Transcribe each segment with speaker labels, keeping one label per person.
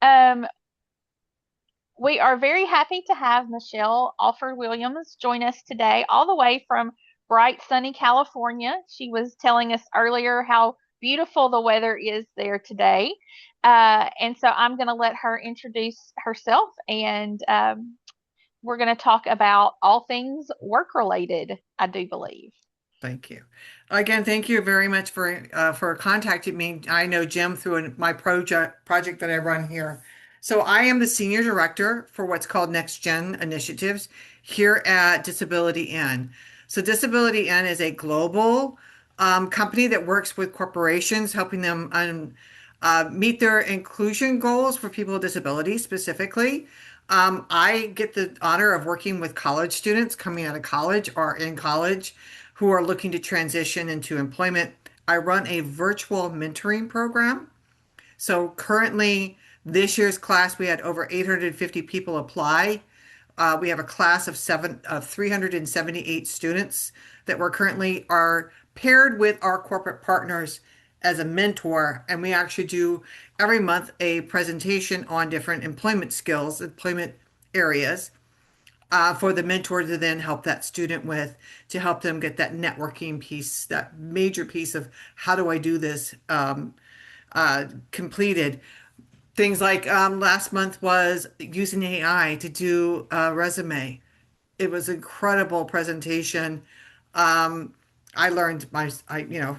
Speaker 1: Um, we are very happy to have Michelle Alford Williams join us today, all the way from bright, sunny California. She was telling us earlier how beautiful the weather is there today. And so I'm going to let her introduce herself, and we're going to talk about all things work related, I do believe.
Speaker 2: Thank you. Again, thank you very much for contacting me. I know Jim through my project that I run here. So I am the senior director for what's called Next Gen Initiatives here at Disability N. So Disability N is a global company that works with corporations, helping them meet their inclusion goals for people with disabilities specifically. I get the honor of working with college students coming out of college or in college who are looking to transition into employment. I run a virtual mentoring program. So currently, this year's class, we had over 850 people apply. We have a class of 378 students that we're currently are paired with our corporate partners as a mentor, and we actually do every month a presentation on different employment skills, employment areas for the mentor to then help that student with to help them get that networking piece, that major piece of how do I do this completed. Things like last month was using AI to do a resume. It was an incredible presentation. Um, I learned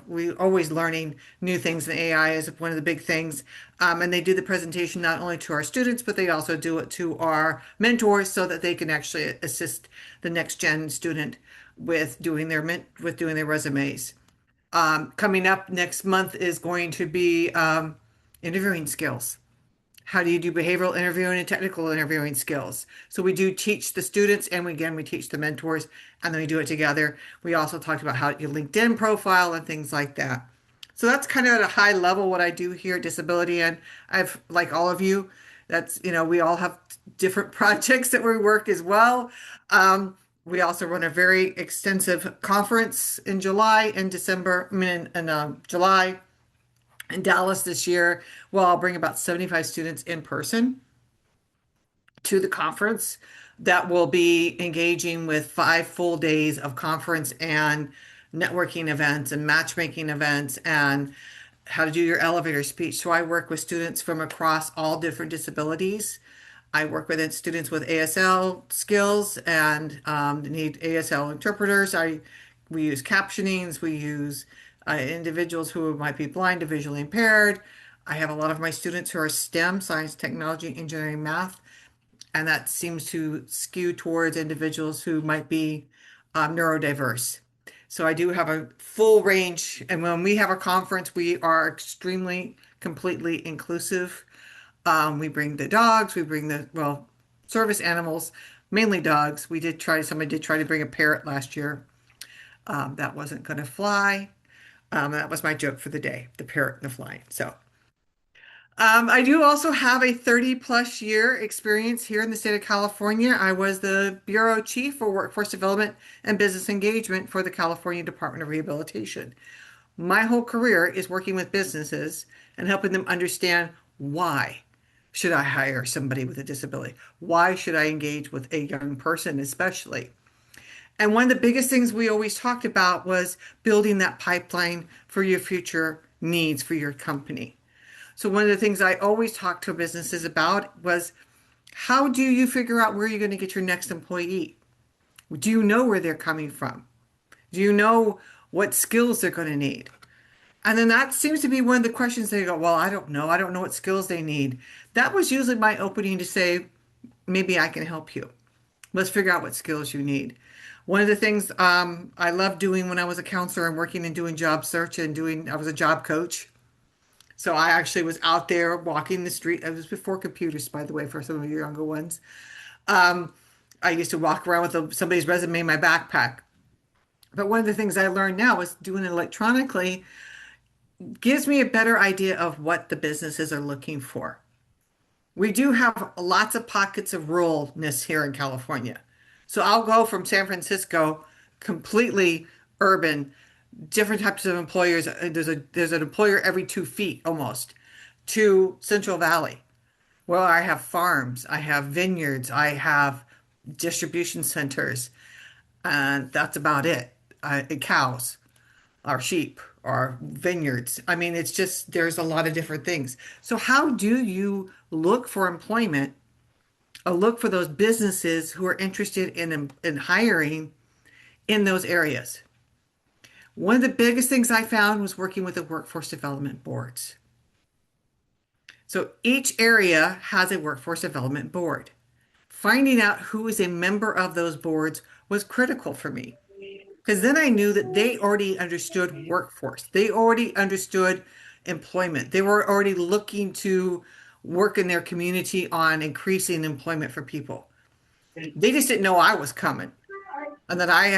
Speaker 2: we always learning new things, and AI is one of the big things. And they do the presentation not only to our students, but they also do it to our mentors so that they can actually assist the next gen student with doing their resumes. Coming up next month is going to be interviewing skills. How do you do behavioral interviewing and technical interviewing skills? So we do teach the students, and we teach the mentors, and then we do it together. We also talked about how your LinkedIn profile and things like that. So that's kind of at a high level what I do here at Disability. And I've, like all of you, we all have different projects that we work as well. We also run a very extensive conference in July and December, I mean, in July in Dallas this year. Well, I'll bring about 75 students in person to the conference that will be engaging with 5 full days of conference and networking events and matchmaking events and how to do your elevator speech. So I work with students from across all different disabilities. I work with students with ASL skills and need ASL interpreters. We use captionings. We use individuals who might be blind to visually impaired. I have a lot of my students who are STEM, science, technology, engineering, math, and that seems to skew towards individuals who might be neurodiverse. So I do have a full range, and when we have a conference, we are extremely, completely inclusive. We bring the dogs, we bring service animals, mainly dogs. Somebody did try to bring a parrot last year. That wasn't going to fly. That was my joke for the day, the parrot and the flying. I do also have a 30 plus year experience here in the state of California. I was the Bureau Chief for Workforce Development and Business Engagement for the California Department of Rehabilitation. My whole career is working with businesses and helping them understand why should I hire somebody with a disability? Why should I engage with a young person, especially? And one of the biggest things we always talked about was building that pipeline for your future needs for your company. So one of the things I always talk to businesses about was how do you figure out where you're going to get your next employee? Do you know where they're coming from? Do you know what skills they're going to need? And then that seems to be one of the questions they go, well, I don't know. I don't know what skills they need. That was usually my opening to say, maybe I can help you. Let's figure out what skills you need. One of the things I loved doing when I was a counselor and working and doing job search I was a job coach. So I actually was out there walking the street. It was before computers, by the way, for some of your younger ones. Um, I used to walk around with somebody's resume in my backpack. But one of the things I learned now is doing it electronically gives me a better idea of what the businesses are looking for. We do have lots of pockets of ruralness here in California. So I'll go from San Francisco, completely urban, different types of employers. There's an employer every 2 feet almost to Central Valley. Well, I have farms, I have vineyards, I have distribution centers, and that's about it. Cows, or sheep, or vineyards. I mean, it's just there's a lot of different things. So, how do you look for employment or look for those businesses who are interested in hiring in those areas? One of the biggest things I found was working with the workforce development boards. So each area has a workforce development board. Finding out who is a member of those boards was critical for me because then I knew that they already understood workforce. They already understood employment. They were already looking to work in their community on increasing employment for people. They just didn't know I was coming and that I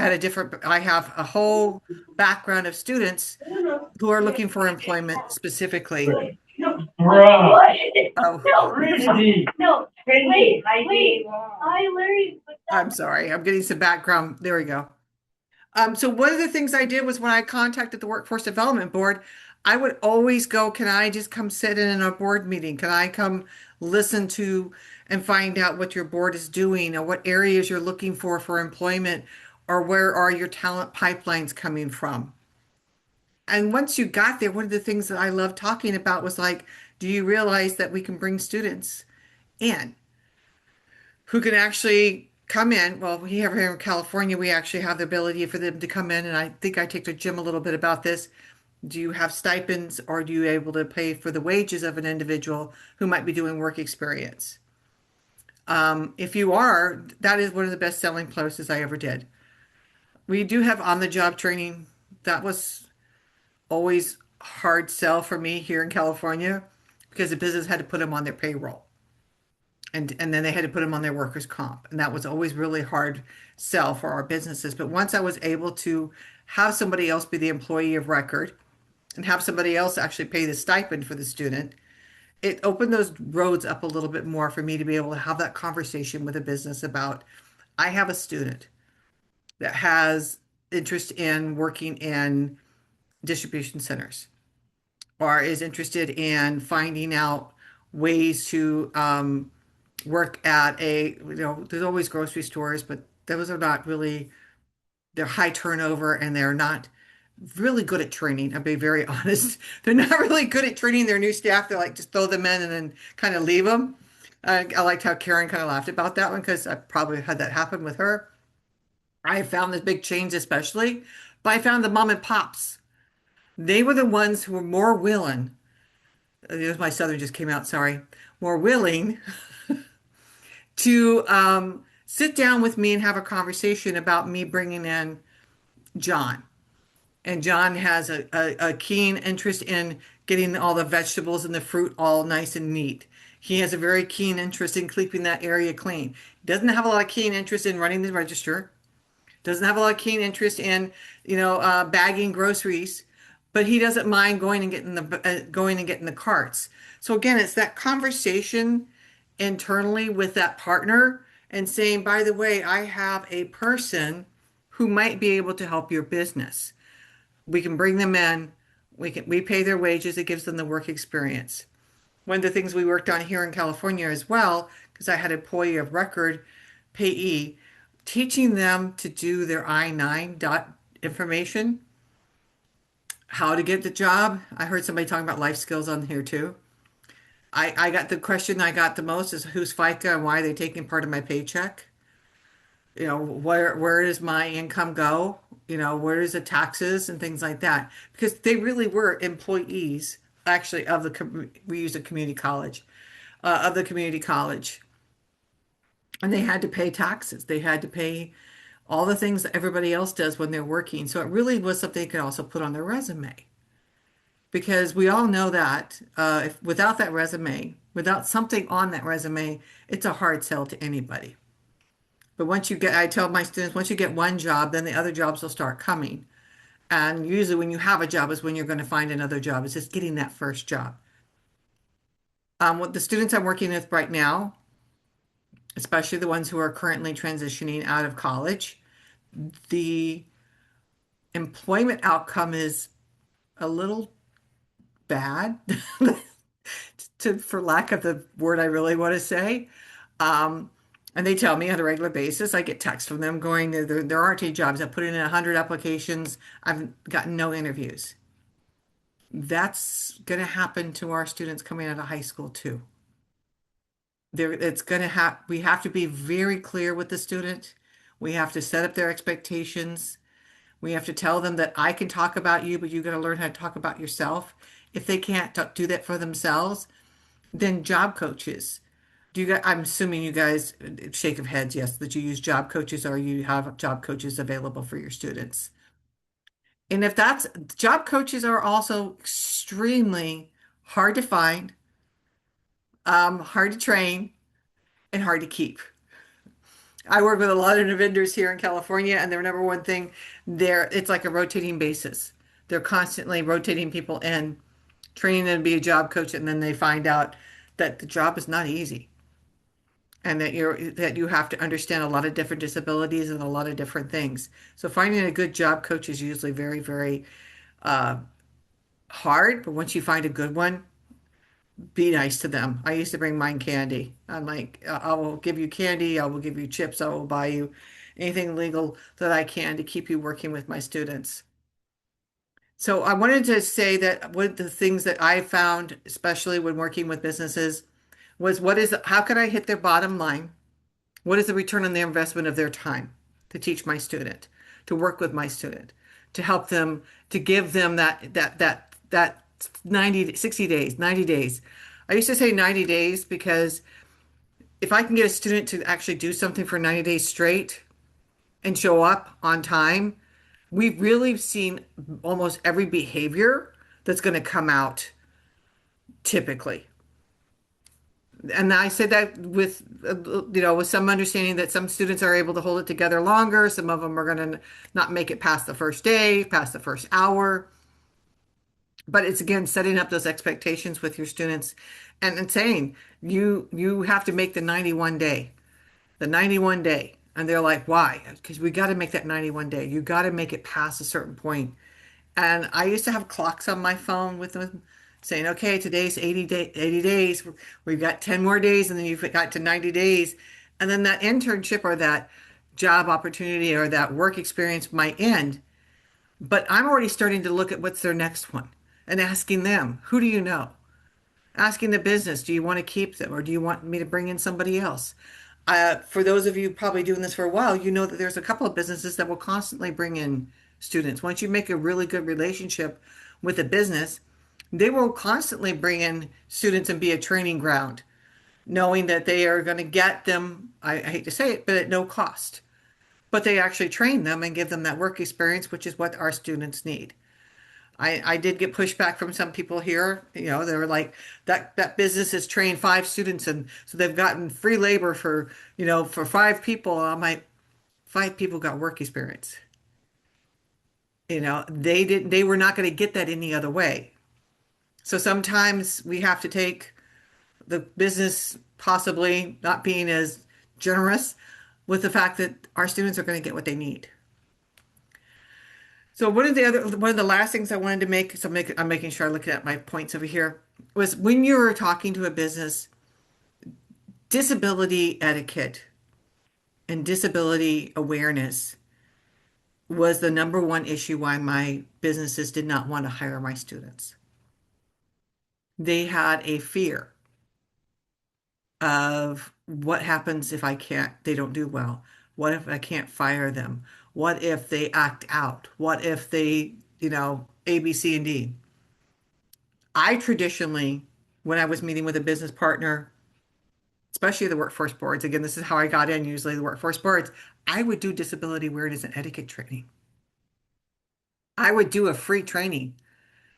Speaker 2: have a whole background of students who are looking for employment specifically.
Speaker 3: Bruh.
Speaker 2: Oh,
Speaker 3: No, Christy. No, wait, wait. I Larry.
Speaker 2: I'm sorry. I'm getting some background. There we go. So one of the things I did was when I contacted the Workforce Development Board, I would always go, can I just come sit in a board meeting? Can I come listen to and find out what your board is doing or what areas you're looking for employment or where are your talent pipelines coming from? And once you got there, one of the things that I loved talking about was like, do you realize that we can bring students in who can actually come in? Well, here in California, we actually have the ability for them to come in, and I think I talked to Jim a little bit about this. Do you have stipends or do you able to pay for the wages of an individual who might be doing work experience? If you are, that is one of the best selling places I ever did. We do have on the job training. That was always hard sell for me here in California because the business had to put them on their payroll and then they had to put them on their workers' comp. And that was always really hard sell for our businesses. But once I was able to have somebody else be the employee of record and have somebody else actually pay the stipend for the student, it opened those roads up a little bit more for me to be able to have that conversation with a business about I have a student that has interest in working in distribution centers or is interested in finding out ways to work at there's always grocery stores, but those are not really, they're high turnover and they're not really good at training. I'll be very honest. They're not really good at training their new staff. They're like, just throw them in and then kind of leave them. I liked how Karen kind of laughed about that one because I probably had that happen with her. I found the big chains especially, but I found the mom and pops. They were the ones who were more willing. There's my Southern just came out, sorry. More willing to sit down with me and have a conversation about me bringing in John. And John has a keen interest in getting all the vegetables and the fruit all nice and neat. He has a very keen interest in keeping that area clean. He doesn't have a lot of keen interest in running the register. Doesn't have a lot of keen interest in, bagging groceries, but he doesn't mind going and getting the carts. So again, it's that conversation internally with that partner and saying, by the way, I have a person who might be able to help your business. We can bring them in. We pay their wages. It gives them the work experience. One of the things we worked on here in California as well, because I had an employee of record payee, teaching them to do their I-9 dot information, how to get the job. I heard somebody talking about life skills on here too. I got the question I got the most is who's FICA and why are they taking part of my paycheck? Where does my income go? Where is the taxes and things like that? Because they really were employees, actually, we used a community college, of the community college. And they had to pay taxes. They had to pay all the things that everybody else does when they're working. So it really was something they could also put on their resume. Because we all know that if without that resume, without something on that resume, it's a hard sell to anybody. But I tell my students, once you get one job, then the other jobs will start coming. And usually when you have a job is when you're going to find another job. It's just getting that first job. What the students I'm working with right now, especially the ones who are currently transitioning out of college, the employment outcome is a little bad. to, for lack of the word I really want to say. Um, and they tell me on a regular basis, I get texts from them going, there aren't any jobs. I put in 100 applications. I've gotten no interviews. That's going to happen to our students coming out of high school too. It's going to have, we have to be very clear with the student. We have to set up their expectations. We have to tell them that I can talk about you, but you got to learn how to talk about yourself. If they can't do that for themselves, then job coaches. Do you guys, I'm assuming you guys shake of heads, yes, that you use job coaches or you have job coaches available for your students. And if that's, job coaches are also extremely hard to find, hard to train, and hard to keep. I work with a lot of vendors here in California, and their number one thing there, it's like a rotating basis. They're constantly rotating people in, training them to be a job coach, and then they find out that the job is not easy and that you have to understand a lot of different disabilities and a lot of different things. So finding a good job coach is usually very, very uh, hard, but once you find a good one, be nice to them. I used to bring mine candy. I'm like, I will give you candy, I will give you chips, I will buy you anything legal that I can to keep you working with my students. So I wanted to say that one of the things that I found, especially when working with businesses, was how can I hit their bottom line? What is the return on their investment of their time to teach my student, to work with my student, to help them, to give them that 90, 60 days, 90 days. I used to say 90 days because if I can get a student to actually do something for 90 days straight and show up on time, we've really seen almost every behavior that's going to come out typically. And I say that with, with some understanding that some students are able to hold it together longer. Some of them are going to not make it past the first day, past the first hour. But it's again setting up those expectations with your students and saying you have to make the 91 day, the 91 day. And they're like, why? Because we got to make that 91 day. You got to make it past a certain point. And I used to have clocks on my phone with them saying, okay, today's 80 days. We've got 10 more days, and then you've got to 90 days. And then that internship or that job opportunity or that work experience might end. But I'm already starting to look at what's their next one and asking them, who do you know? Asking the business, do you want to keep them or do you want me to bring in somebody else? For those of you probably doing this for a while, you know that there's a couple of businesses that will constantly bring in students. Once you make a really good relationship with a business, they will constantly bring in students and be a training ground, knowing that they are going to get them, I hate to say it, but at no cost. But they actually train them and give them that work experience, which is what our students need. I did get pushback from some people here. They were like, that business has trained 5 students, and so they've gotten free labor for 5 people. I'm like, 5 people got work experience. They were not going to get that any other way. So sometimes we have to take the business possibly not being as generous with the fact that our students are going to get what they need. So one of the last things I wanted to make, I'm making sure I look at my points over here, was when you were talking to a business, disability etiquette and disability awareness was the number one issue why my businesses did not want to hire my students. They had a fear of what happens if they don't do well? What if I can't fire them? What if they act out? What if they, A, B, C, and D? I traditionally, when I was meeting with a business partner, especially the workforce boards, again, this is how I got in, usually the workforce boards, I would do disability awareness and etiquette training. I would do a free training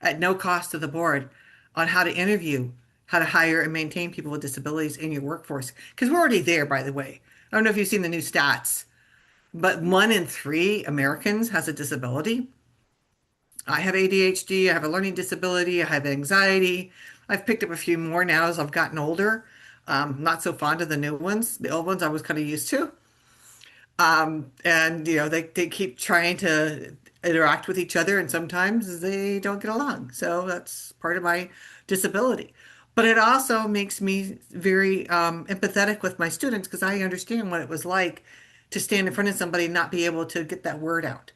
Speaker 2: at no cost to the board on how to interview, how to hire and maintain people with disabilities in your workforce. Because we're already there, by the way. I don't know if you've seen the new stats, but 1 in 3 Americans has a disability. I have ADHD, I have a learning disability, I have anxiety. I've picked up a few more now as I've gotten older. Not so fond of the new ones. The old ones I was kind of used to. And they keep trying to interact with each other, and sometimes they don't get along. So that's part of my disability. But it also makes me very empathetic with my students because I understand what it was like to stand in front of somebody and not be able to get that word out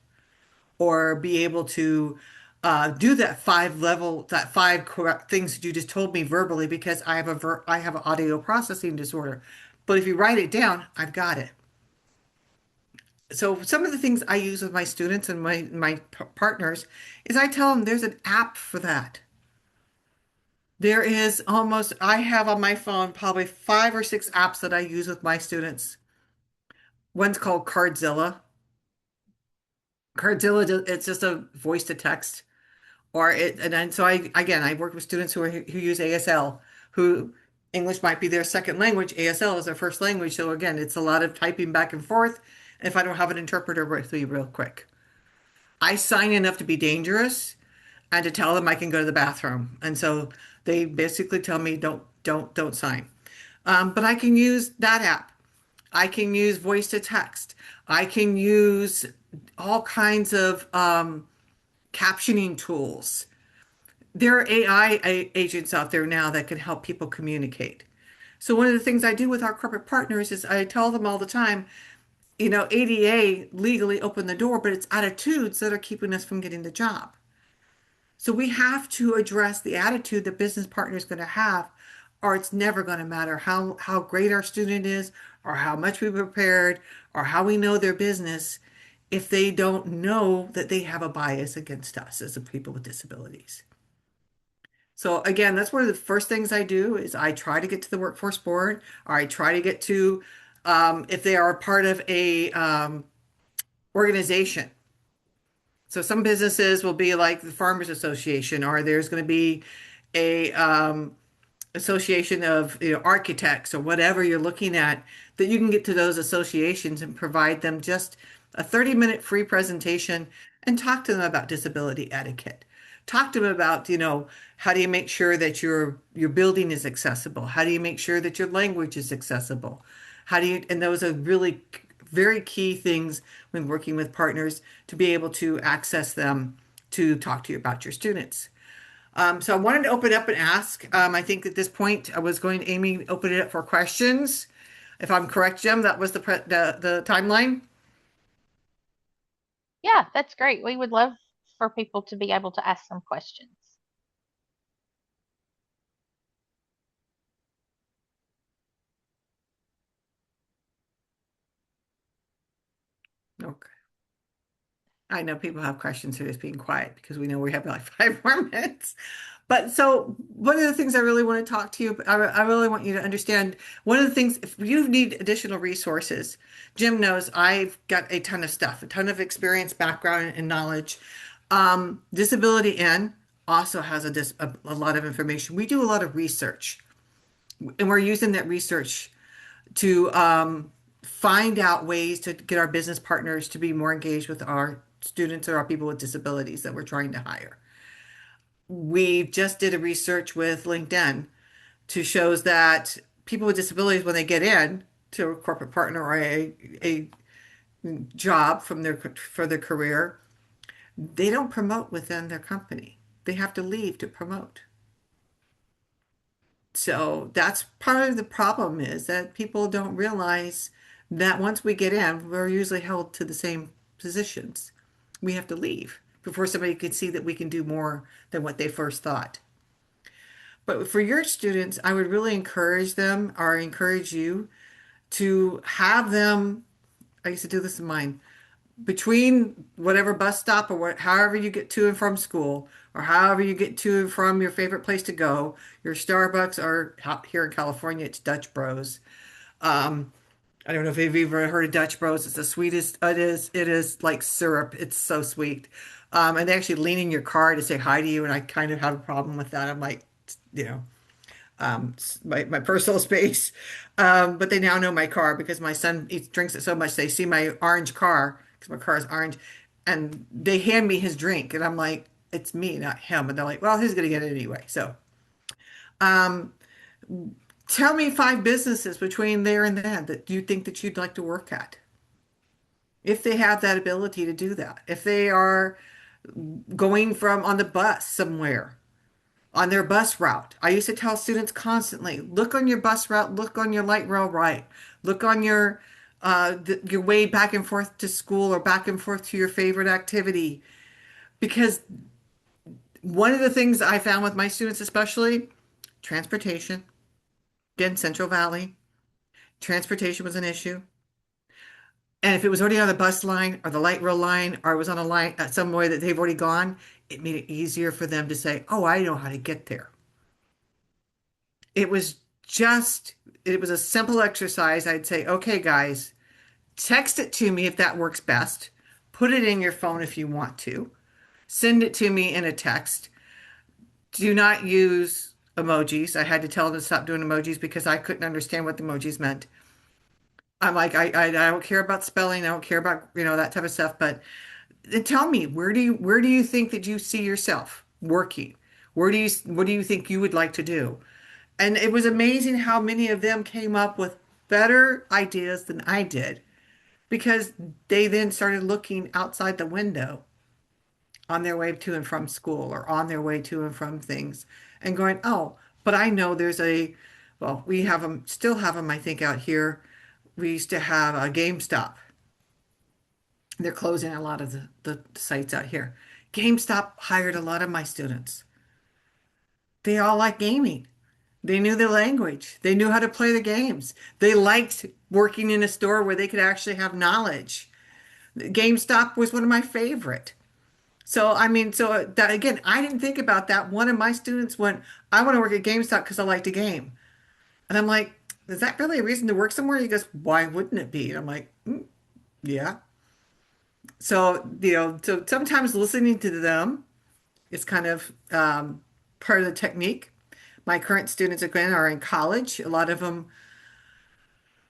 Speaker 2: or be able to do that five correct things that you just told me verbally because I have an audio processing disorder. But if you write it down, I've got it. So some of the things I use with my students and my partners is I tell them there's an app for that. There is almost, I have on my phone probably 5 or 6 apps that I use with my students. One's called Cardzilla. It's just a voice to text, or it, and then so I work with students who use ASL, who English might be their second language, ASL is their first language. So again, it's a lot of typing back and forth. If I don't have an interpreter with me real quick, I sign enough to be dangerous and to tell them I can go to the bathroom. And so they basically tell me don't sign. But I can use that app. I can use voice to text. I can use all kinds of captioning tools. There are agents out there now that can help people communicate. So one of the things I do with our corporate partners is I tell them all the time, ADA legally opened the door, but it's attitudes that are keeping us from getting the job. So we have to address the attitude the business partner is going to have, or it's never going to matter how great our student is, or how much we prepared, or how we know their business, if they don't know that they have a bias against us as a people with disabilities. So again, that's one of the first things I do is I try to get to the workforce board, or I try to get to if they are part of a organization. So some businesses will be like the Farmers Association, or there's going to be a association of architects or whatever you're looking at, that you can get to those associations and provide them just a 30-minute free presentation and talk to them about disability etiquette. Talk to them about, how do you make sure that your building is accessible? How do you make sure that your language is accessible? And those are really very key things when working with partners to be able to access them to talk to you about your students. So I wanted to open up and ask. I think at this point I was going to Amy open it up for questions. If I'm correct, Jim, that was the timeline.
Speaker 1: Yeah, that's great. We would love for people to be able to ask some questions.
Speaker 2: Okay. I know people have questions, so just being quiet because we know we have like 5 more minutes. But so one of the things I really want to talk to you, I really want you to understand one of the things, if you need additional resources, Jim knows I've got a ton of stuff, a ton of experience, background, and knowledge. Disability In also has a lot of information. We do a lot of research, and we're using that research to find out ways to get our business partners to be more engaged with our students or our people with disabilities that we're trying to hire. We just did a research with LinkedIn to shows that people with disabilities, when they get in to a corporate partner or a job for their career, they don't promote within their company. They have to leave to promote. So that's part of the problem, is that people don't realize that once we get in, we're usually held to the same positions. We have to leave before somebody can see that we can do more than what they first thought. But for your students, I would really encourage them, or encourage you to have them. I used to do this in mine, between whatever bus stop or however you get to and from school, or however you get to and from your favorite place to go, your Starbucks, or here in California, it's Dutch Bros. Um, I don't know if you've ever heard of Dutch Bros. It's the sweetest. It is like syrup. It's so sweet. And they actually lean in your car to say hi to you, and I kind of have a problem with that. I'm like, you know, my personal space. But they now know my car because my son drinks it so much. They see my orange car because my car is orange, and they hand me his drink, and I'm like, it's me, not him. And they're like, well, he's gonna get it anyway. So, um, tell me 5 businesses between there and then that you think that you'd like to work at, if they have that ability to do that. If they are going from on the bus somewhere, on their bus route. I used to tell students constantly, look on your bus route, look on your light rail right, look on your way back and forth to school or back and forth to your favorite activity. Because one of the things I found with my students, especially transportation, again, Central Valley, transportation was an issue. And if it was already on the bus line or the light rail line or it was on a line some way that they've already gone, it made it easier for them to say, oh, I know how to get there. It was just, it was a simple exercise. I'd say, okay, guys, text it to me if that works best. Put it in your phone if you want to. Send it to me in a text. Do not use emojis. I had to tell them to stop doing emojis because I couldn't understand what the emojis meant. I'm like, I don't care about spelling. I don't care about, that type of stuff. But tell me, where do you think that you see yourself working? What do you think you would like to do? And it was amazing how many of them came up with better ideas than I did because they then started looking outside the window on their way to and from school or on their way to and from things and going, oh, but I know well, we have them, still have them, I think, out here. We used to have a GameStop. They're closing a lot of the sites out here. GameStop hired a lot of my students. They all like gaming. They knew the language. They knew how to play the games. They liked working in a store where they could actually have knowledge. GameStop was one of my favorite. So, I mean, so that again, I didn't think about that. One of my students went, I want to work at GameStop because I like to game. And I'm like, is that really a reason to work somewhere? He goes, why wouldn't it be? And I'm like, yeah. So, so sometimes listening to them is kind of part of the technique. My current students, again, are in college. A lot of them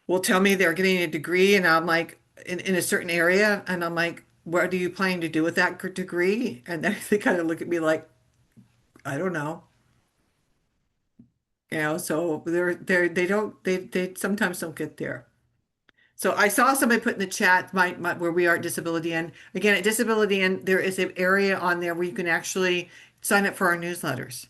Speaker 2: will tell me they're getting a degree, and I'm like, in a certain area, and I'm like, what are you planning to do with that degree? And then they kind of look at me like, I don't know. So they sometimes don't get there. So I saw somebody put in the chat where we are at Disability End. Again, at Disability End, there is an area on there where you can actually sign up for our newsletters.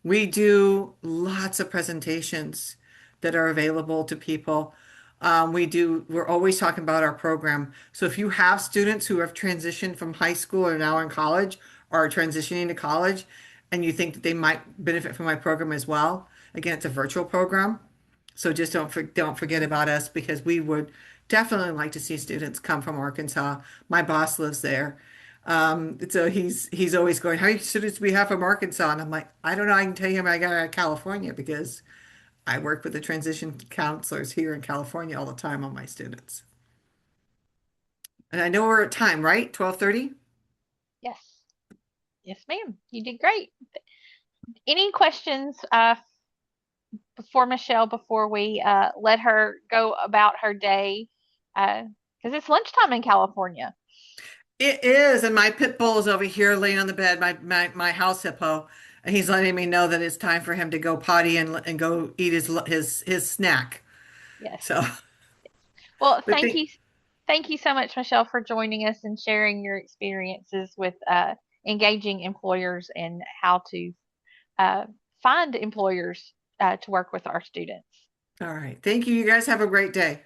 Speaker 2: We do lots of presentations that are available to people. We're always talking about our program. So if you have students who have transitioned from high school or now in college or are transitioning to college and you think that they might benefit from my program as well, again, it's a virtual program. So just don't forget about us because we would definitely like to see students come from Arkansas. My boss lives there. So he's always going, how many students do we have from Arkansas? And I'm like, I don't know. I can tell you how many I got out of California because I work with the transition counselors here in California all the time on my students. And I know we're at time, right? 12:30?
Speaker 1: Yes. Yes, ma'am. You did great. Any questions before Michelle, before we let her go about her day? Because it's lunchtime in California.
Speaker 2: It is, and my pit bull is over here laying on the bed, my house hippo, and he's letting me know that it's time for him to go potty and go eat his snack.
Speaker 1: Yes.
Speaker 2: So,
Speaker 1: Well,
Speaker 2: but
Speaker 1: thank you so much, Michelle, for joining us and sharing your experiences with engaging employers and how to uh, find employers to work with our students.
Speaker 2: all right. Thank you. You guys have a great day.